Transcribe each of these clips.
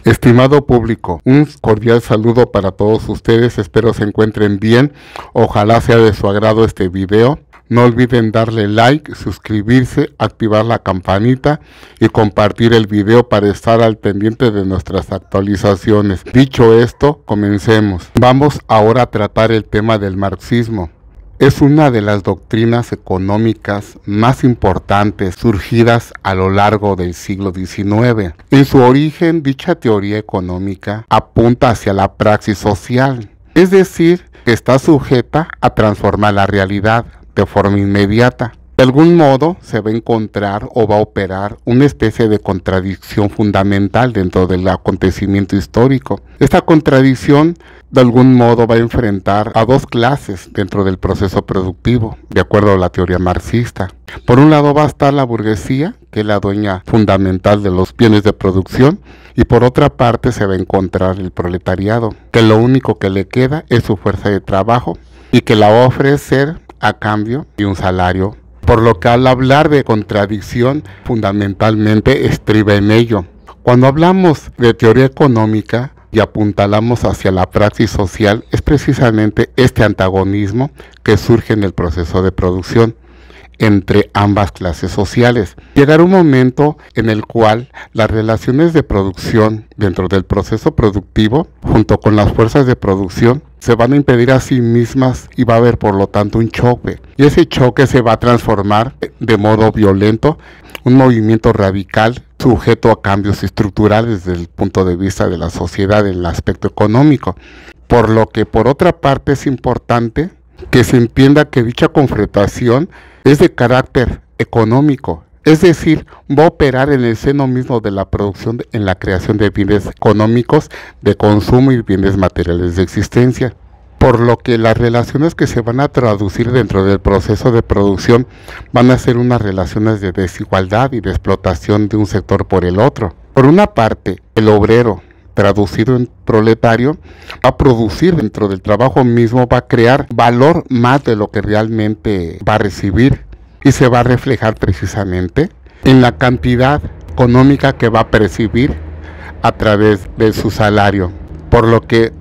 Estimado público, un cordial saludo para todos ustedes, espero se encuentren bien, ojalá sea de su agrado este video. No olviden darle like, suscribirse, activar la campanita y compartir el video para estar al pendiente de nuestras actualizaciones. Dicho esto, comencemos. Vamos ahora a tratar el tema del marxismo. Es una de las doctrinas económicas más importantes surgidas a lo largo del siglo XIX. En su origen, dicha teoría económica apunta hacia la praxis social, es decir, que está sujeta a transformar la realidad de forma inmediata. De algún modo se va a encontrar o va a operar una especie de contradicción fundamental dentro del acontecimiento histórico. Esta contradicción de algún modo va a enfrentar a dos clases dentro del proceso productivo, de acuerdo a la teoría marxista. Por un lado va a estar la burguesía, que es la dueña fundamental de los bienes de producción, y por otra parte se va a encontrar el proletariado, que lo único que le queda es su fuerza de trabajo y que la va a ofrecer a cambio de un salario. Por lo que al hablar de contradicción, fundamentalmente estriba en ello. Cuando hablamos de teoría económica y apuntalamos hacia la praxis social, es precisamente este antagonismo que surge en el proceso de producción entre ambas clases sociales. Llegará un momento en el cual las relaciones de producción dentro del proceso productivo, junto con las fuerzas de producción, se van a impedir a sí mismas y va a haber por lo tanto un choque. Y ese choque se va a transformar de modo violento, un movimiento radical sujeto a cambios estructurales desde el punto de vista de la sociedad en el aspecto económico. Por lo que por otra parte es importante que se entienda que dicha confrontación es de carácter económico, es decir, va a operar en el seno mismo de la producción en la creación de bienes económicos de consumo y bienes materiales de existencia. Por lo que las relaciones que se van a traducir dentro del proceso de producción van a ser unas relaciones de desigualdad y de explotación de un sector por el otro. Por una parte, el obrero, traducido en proletario, va a producir dentro del trabajo mismo, va a crear valor más de lo que realmente va a recibir y se va a reflejar precisamente en la cantidad económica que va a percibir a través de su salario, por lo que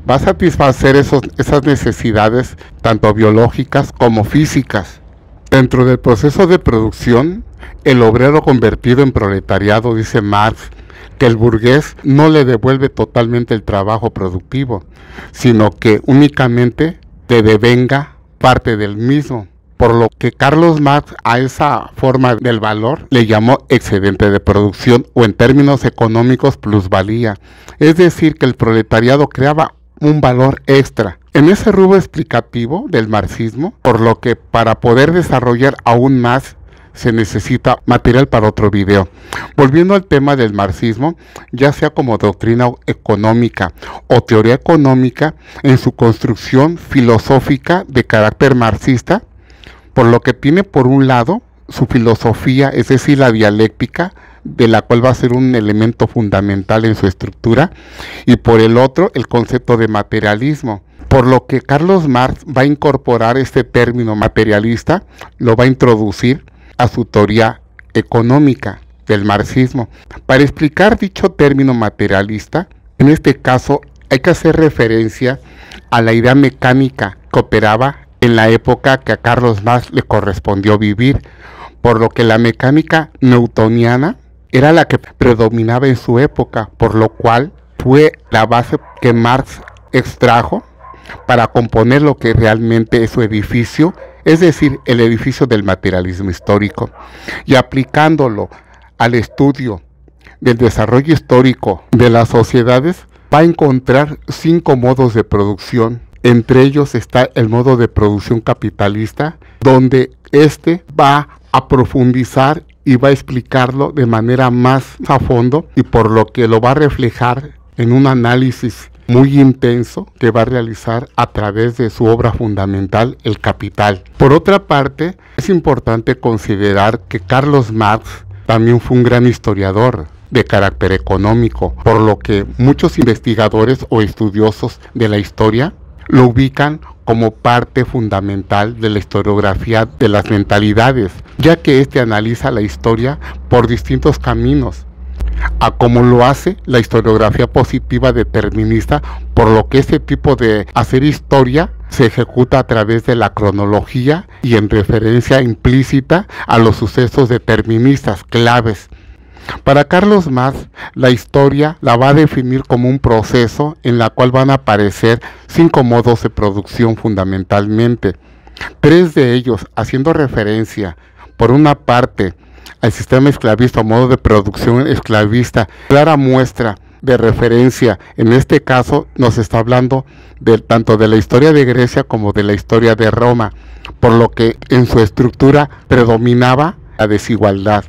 va a satisfacer esas necesidades tanto biológicas como físicas. Dentro del proceso de producción, el obrero convertido en proletariado, dice Marx, que el burgués no le devuelve totalmente el trabajo productivo, sino que únicamente le devenga parte del mismo. Por lo que Carlos Marx a esa forma del valor le llamó excedente de producción o en términos económicos plusvalía. Es decir, que el proletariado creaba un valor extra. En ese rubro explicativo del marxismo, por lo que para poder desarrollar aún más se necesita material para otro video. Volviendo al tema del marxismo, ya sea como doctrina económica o teoría económica, en su construcción filosófica de carácter marxista, por lo que tiene por un lado su filosofía, es decir, la dialéctica, de la cual va a ser un elemento fundamental en su estructura, y por el otro el concepto de materialismo. Por lo que Carlos Marx va a incorporar este término materialista, lo va a introducir a su teoría económica del marxismo. Para explicar dicho término materialista, en este caso hay que hacer referencia a la idea mecánica que operaba en la época que a Carlos Marx le correspondió vivir, por lo que la mecánica newtoniana era la que predominaba en su época, por lo cual fue la base que Marx extrajo para componer lo que realmente es su edificio, es decir, el edificio del materialismo histórico, y aplicándolo al estudio del desarrollo histórico de las sociedades, va a encontrar 5 modos de producción. Entre ellos está el modo de producción capitalista, donde este va a profundizar y va a explicarlo de manera más a fondo, y por lo que lo va a reflejar en un análisis muy intenso que va a realizar a través de su obra fundamental, El Capital. Por otra parte, es importante considerar que Carlos Marx también fue un gran historiador de carácter económico, por lo que muchos investigadores o estudiosos de la historia lo ubican como parte fundamental de la historiografía de las mentalidades, ya que este analiza la historia por distintos caminos. a como lo hace la historiografía positiva determinista, por lo que este tipo de hacer historia se ejecuta a través de la cronología y en referencia implícita a los sucesos deterministas claves. Para Carlos Marx, la historia la va a definir como un proceso en la cual van a aparecer 5 modos de producción fundamentalmente. 3 de ellos haciendo referencia, por una parte, al sistema esclavista o modo de producción esclavista, clara muestra de referencia. En este caso nos está hablando tanto de la historia de Grecia como de la historia de Roma, por lo que en su estructura predominaba la desigualdad,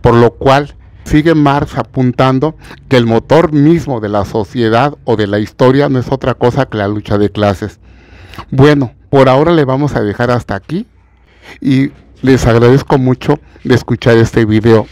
por lo cual sigue Marx apuntando que el motor mismo de la sociedad o de la historia no es otra cosa que la lucha de clases. Bueno, por ahora le vamos a dejar hasta aquí y les agradezco mucho de escuchar este video.